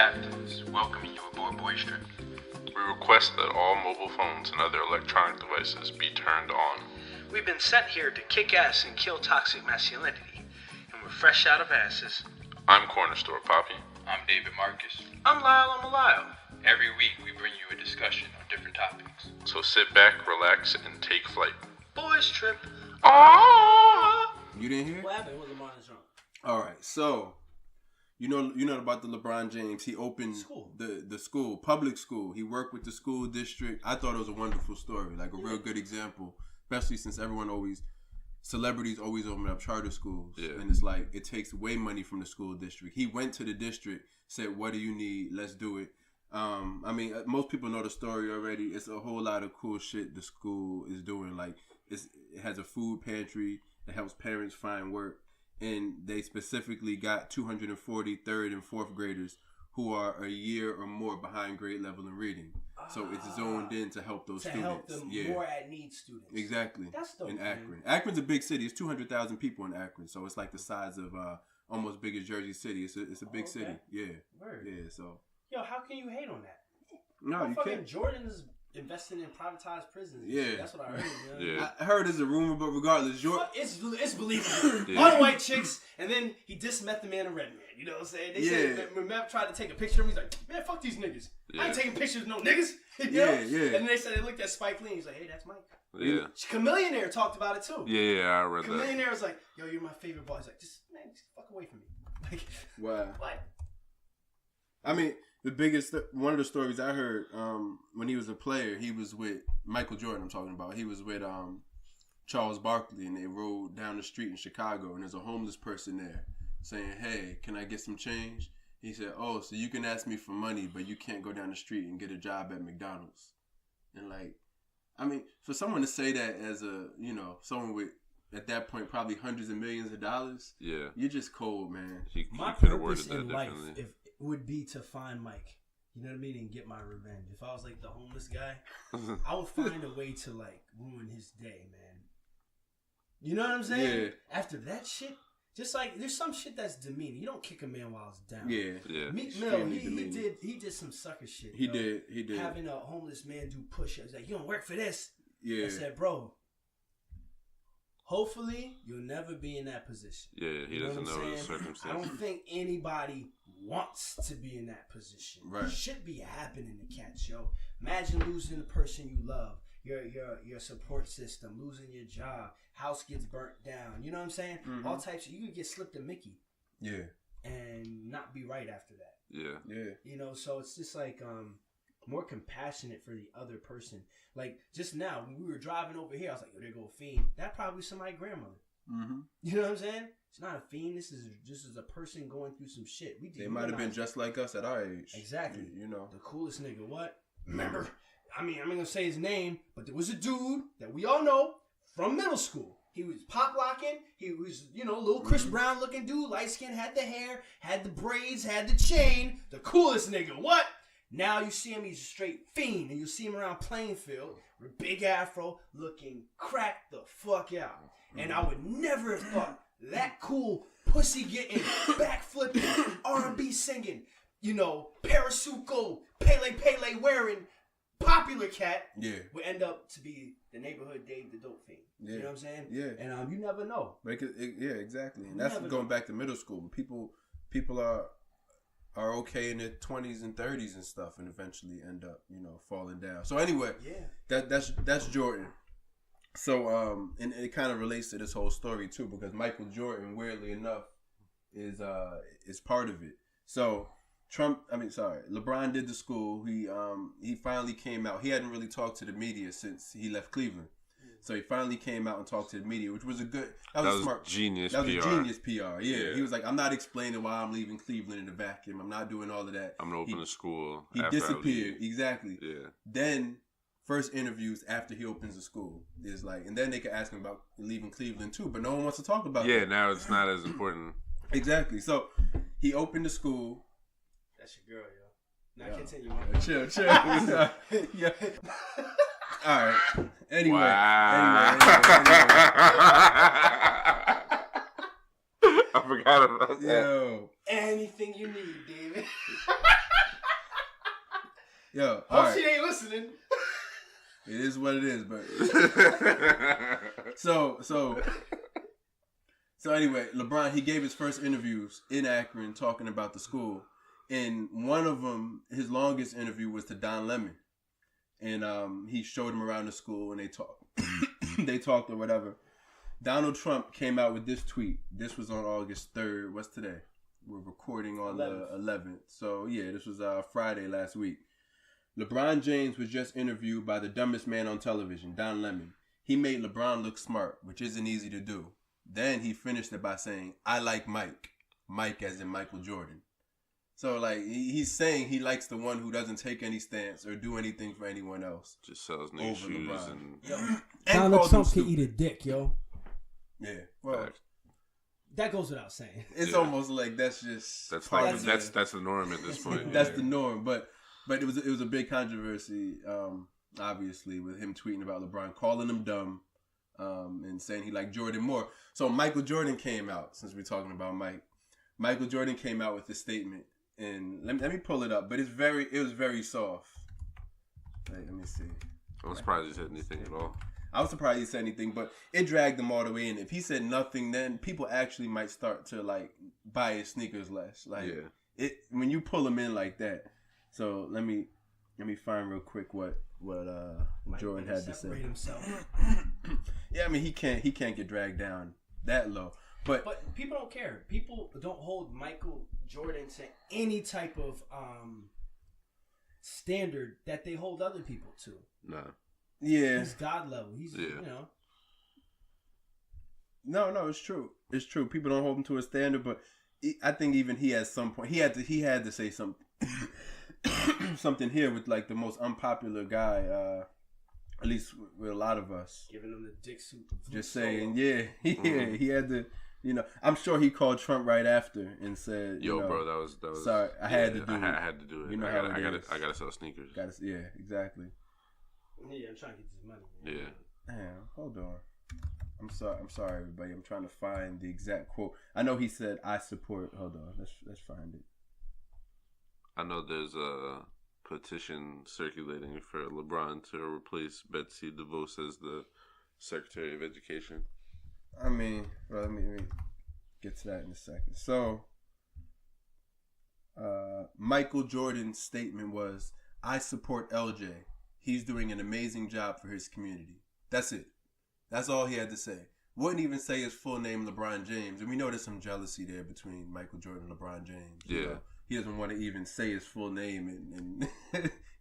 captains, welcoming you aboard Boys Trip. We request that all mobile phones and other electronic devices be turned on. We've been sent here to kick ass and kill toxic masculinity, and we're fresh out of asses. I'm Corner Store Papi. I'm David Marcus. I'm Lyle. Every week we bring you a discussion on different topics. So sit back, relax, and take flight. Boys Trip. You didn't hear? What happened with LeBron's drunk? All right, so you know about the LeBron James. He opened the school, public school. He worked with the school district. I thought it was a wonderful story, like a real good example, especially since celebrities always open up charter schools. Yeah. And it's like, it takes way money from the school district. He went to the district, said, what do you need? Let's do it. I mean, most people know the story already. It's a whole lot of cool shit the school is doing. Like, it has a food pantry that helps parents find work. And they specifically got 240 third and fourth graders who are a year or more behind grade level in reading. So it's zoned in to help those students. To help them more at need students. Exactly. That's dope. In Akron. Akron's a big city. It's 200,000 people in Akron. So it's like the size of almost big as Jersey City. It's a big city. Yeah. Word. Yeah, so. Yo, how can you hate on that? No, you can't. Jordan is investing in privatized prisons. Yeah. That's what I heard. Yeah. I heard it's a rumor, but regardless, Jordan. It's believable. Yeah. All the white chicks, and then he dissed Method Man and Red Man. You know what I'm saying? They said when Meth tried to take a picture of him, he's like, man, fuck these niggas. I ain't taking pictures of no niggas. You know? Yeah. And then they said they looked at Spike Lee, and he's like, hey, that's Mike. Yeah. Chameleonaire talked about it too. Yeah, I read that. Chameleonaire was like, yo, you're my favorite boy. He's like, just fuck away from me. Like, Wow. what? I mean, one of the stories I heard when he was a player, he was with Michael Jordan. I'm talking about. He was with Charles Barkley, and they rode down the street in Chicago, and there's a homeless person there saying, "Hey, can I get some change?" He said, "Oh, so you can ask me for money, but you can't go down the street and get a job at McDonald's." And like, I mean, for someone to say that as someone with at that point probably hundreds of millions of dollars, you're just cold, man. He My could have purpose worded that in life differently. would be to find Mike. You know what I mean? And get my revenge. If I was like the homeless guy, I would find a way to like ruin his day, man. You know what I'm saying? Yeah. After that shit, just like there's some shit that's demeaning. You don't kick a man while he's down. Yeah. Meek Mill, he did some sucker shit. He did. Having a homeless man do push-ups, like, you don't work for this. Yeah. I said, bro, hopefully you'll never be in that position. Yeah, he You doesn't what I'm know the saying? circumstances. I don't think anybody wants to be in that position. Right. It should be happening to cats, yo. Imagine losing the person you love, your support system, losing your job, house gets burnt down. You know what I'm saying? Mm-hmm. All types of, you could get slipped a Mickey. Yeah. And not be right after that. Yeah. You know, so it's just like more compassionate for the other person. Like just now, when we were driving over here, I was like, yo, there go a fiend. That probably somebody's grandmother. Mm-hmm. You know what I'm saying? It's not a fiend. This is a person going through some shit. They might have been just like us at our age. Exactly. You know. The coolest nigga. What? Remember? I mean, I'm not gonna say his name, but there was a dude that we all know from middle school. He was pop locking. He was, little Chris Brown looking dude, light skin, had the hair, had the braids, had the chain. The coolest nigga. What? Now you see him, he's a straight fiend, and you see him around Plainfield with big afro, looking cracked the fuck out. And I would never have thought that cool pussy getting, back flipping, R&B singing, Parasuco, Pele wearing, popular cat would end up to be the neighborhood Dave the Dope Fiend. Yeah. You know what I'm saying? Yeah. And you never know. Yeah, exactly. And that's going back to middle school. People are okay in their 20s and 30s and stuff, and eventually end up, falling down. So anyway, that's Jordan. So and it kind of relates to this whole story too, because Michael Jordan, weirdly enough, is part of it. So LeBron did the school. He finally came out. He hadn't really talked to the media since he left Cleveland. So he finally came out and talked to the media, which was that was smart. Genius that PR. was a genius PR. Yeah. He was like, I'm not explaining why I'm leaving Cleveland in a vacuum. I'm not doing all of that. I'm gonna open a school. He after disappeared. Exactly. Yeah. Then first interviews after he opens the school is like, and then they could ask him about leaving Cleveland too, but no one wants to talk about that. Now it's not as important. Exactly. So he opened the school. That's your girl, yo. Now continue. Chill. Yeah. All right. Anyway. Wow. Anyway. I'm forgot about that. Yo. Anything you need, David. Yo. Hope Right. she ain't listening. It is what it is, but so anyway, LeBron, he gave his first interviews in Akron talking about the school. And one of them, his longest interview was to Don Lemon. And he showed him around the school and they talked they talked or whatever. Donald Trump came out with this tweet. This was on August 3rd. What's today? We're recording on the 11th. So yeah, this was Friday last week. LeBron James was just interviewed by the dumbest man on television, Don Lemon. He made LeBron look smart, which isn't easy to do. Then he finished it by saying, I like Mike. Mike as in Michael Jordan. So, like, he's saying he likes the one who doesn't take any stance or do anything for anyone else. Just sells new shoes LeBron. and Donald Trump can eat a dick, yo. Yeah, well, that goes without saying. It's almost like that's just that's the norm at this point. That's the norm, but it was a big controversy, obviously, with him tweeting about LeBron, calling him dumb, and saying he liked Jordan more. So Michael Jordan came out, since we're talking about Mike. Michael Jordan came out with this statement, and let me pull it up, but it was very soft. Wait, let me see. I'm surprised he said anything at all. I was surprised he said anything, but it dragged him all the way in. If he said nothing, then people actually might start to like buy his sneakers less. Like it when you pull him in like that. So let me find real quick what Jordan had to say. Himself. Yeah, I mean he can't get dragged down that low. But people don't care. People don't hold Michael Jordan to any type of standard that they hold other people to. No. Yeah. He's God level. He's you know. No, it's true. It's true. People don't hold him to a standard, but I think even he at some point he had to say something something here with like the most unpopular guy, at least with a lot of us. Giving him the dick suit. Just saying, he had to. You know, I'm sure he called Trump right after and said, "Yo, bro, that was sorry. I had to do it. I had to do it. You know I gotta sell sneakers. Yeah, exactly. Yeah, I'm trying to get this money. Man. Yeah. Damn, hold on. I'm sorry, everybody. I'm trying to find the exact quote. I know he said, "I support." Hold on. Let's find it. I know there's a petition circulating for LeBron to replace Betsy DeVos as the Secretary of Education. I mean, well, let me get to that in a second. So, Michael Jordan's statement was, "I support LJ. He's doing an amazing job for his community." That's it. That's all he had to say. Wouldn't even say his full name, LeBron James. And we know there's some jealousy there between Michael Jordan and LeBron James. Yeah. You know? He doesn't want to even say his full name and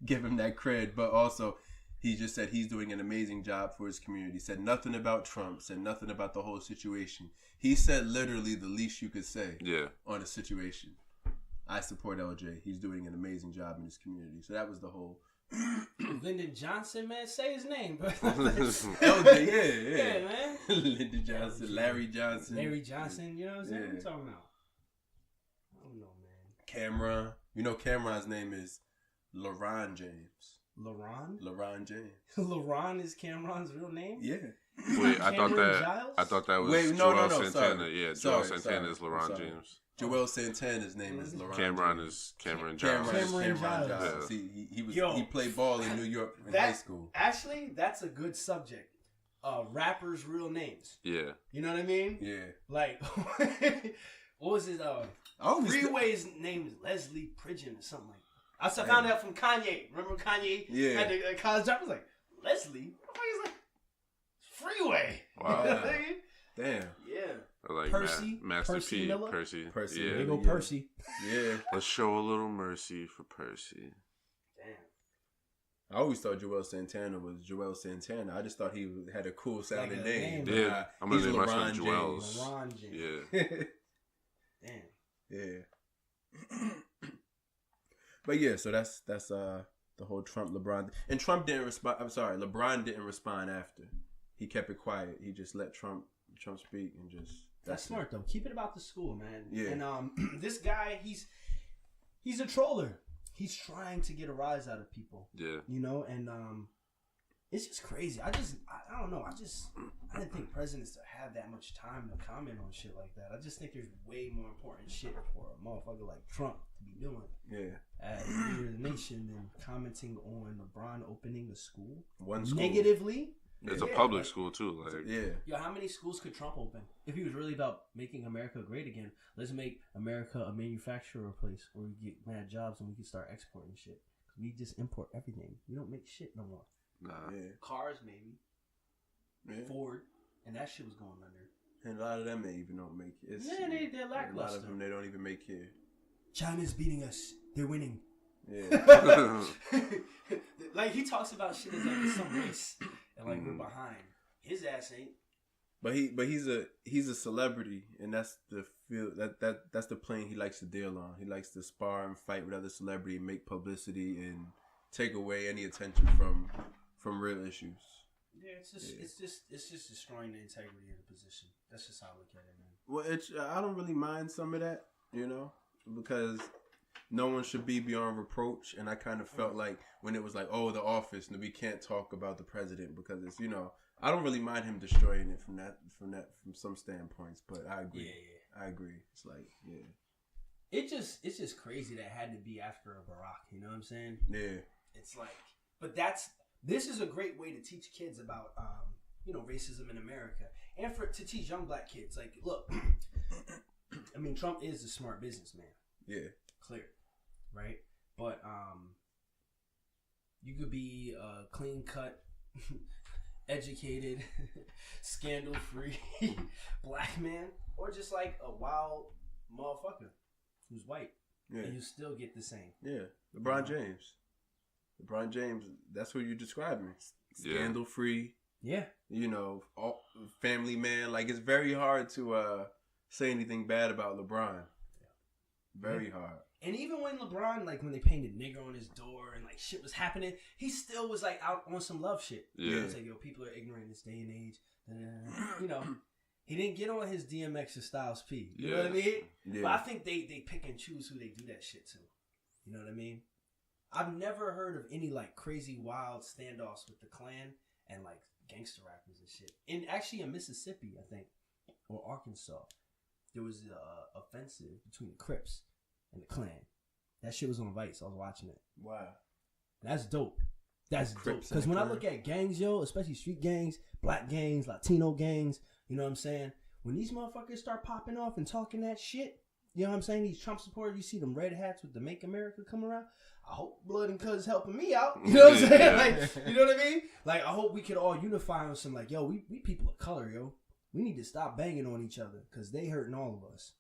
give him that cred. But also, he just said he's doing an amazing job for his community. Said nothing about Trump. Said nothing about the whole situation. He said literally the least you could say on a situation. I support LJ. He's doing an amazing job in his community. So that was the whole... Lyndon Johnson, man, say his name, bro. LJ, yeah, man. Lyndon Johnson, Larry Johnson. You know what I'm saying? What are you talking about? I don't know, man. Cameron. You know Cameron's name is LeBron James. LeBron James. LeBron is Cameron's real name? Yeah. Wait, I thought that was Joel Santana. Sorry. Yeah, Joel Santana is LeBron James. Joel Santana's name is LeBron. Cameron is Cameron Giles. Cameron Giles. Yeah. See, he played ball in New York in high school. Actually, that's a good subject. Rappers' real names. Yeah. You know what I mean? Yeah. Like, what was his Freeway's name is Leslie Pridgeon or something like that. I found out from Kanye. Remember Kanye? Yeah. Had the college job. I was like, Leslie? He's like, Freeway. Wow. You know what I mean? Damn. Yeah. Like Percy. Master Percy P. Miller? Percy. Percy. Yeah. There you go, Percy. Yeah. Let's show a little mercy for Percy. Damn. I always thought Joel Santana was Joel Santana. I just thought he had a cool sounding name. Yeah. I'm going to name my son Joel's. LeBron James. Yeah. Damn. Yeah. But yeah, so that's the whole Trump LeBron, and Trump didn't respond. I'm sorry, LeBron didn't respond after. He kept it quiet. He just let Trump speak and just. That's smart though. Keep it about the school, man. Yeah. And this guy, he's a troller. He's trying to get a rise out of people. Yeah. You know, and it's just crazy. I don't know. I didn't think presidents to have that much time to comment on shit like that. I just think there's way more important shit for a motherfucker like Trump to be doing. Yeah. As leader of the nation than commenting on LeBron opening a school. One school. Negatively. It's a public school too. Like, Yo, how many schools could Trump open? If he was really about making America great again, let's make America a manufacturer place where we get mad jobs and we can start exporting shit. We just import everything. We don't make shit no more. nah. Yeah. Cars, maybe. Yeah. Ford. And that shit was going under. And a lot of them they even don't make it. They're lackluster. A lot of them they don't even make here. China's beating us. They're winning. Yeah. Like, he talks about shit as like it's some race. And like, we're behind. His ass ain't. But he's a celebrity, and that's the field that's the plane he likes to deal on. He likes to spar and fight with other celebrities, make publicity, and take away any attention from real issues. Yeah, it's just destroying the integrity of the position. That's just how I look at it, man. Well, I don't really mind some of that, because no one should be beyond reproach. And I kind of felt like when it was like, oh, the office, and we can't talk about the president because it's, I don't really mind him destroying it from some standpoints. But I agree. Yeah. I agree. It's like, yeah. It's just crazy that it had to be after a Barack. You know what I'm saying? Yeah. It's like, but this is a great way to teach kids about, racism in America, and to teach young black kids. Like, look, I mean, Trump is a smart businessman. Yeah. Clear, right? But you could be a clean cut, educated, scandal free black man, or just like a wild motherfucker who's white, and you still get the same. Yeah, LeBron James, that's what you're describing. Scandal free. Yeah. All, family man. Like, it's very hard to say anything bad about LeBron. Very hard. And even when LeBron, like, when they painted nigger on his door and like shit was happening, he still was like out on some love shit. Yeah. It's like, yo, people are ignorant in this day and age. He didn't get on his DMX or Styles P. You know what I mean? Yeah. But I think they pick and choose who they do that shit to. You know what I mean? I've never heard of any like crazy wild standoffs with the Klan and like gangster rappers and shit. And actually in Mississippi, I think, or Arkansas, there was a offensive between the Crips and the Klan. That shit was on Vice. I was watching it. Wow. That's dope. That's dope. Because when I look at gangs, yo, especially street gangs, black gangs, Latino gangs, you know what I'm saying? When these motherfuckers start popping off and talking that shit, you know what I'm saying? These Trump supporters, you see them red hats with the Make America come around. I hope Blood and Cuz helping me out. You know what I'm saying? Like, you know what I mean? Like, I hope we could all unify on some, like, yo, we people of color, yo. We need to stop banging on each other because they hurting all of us.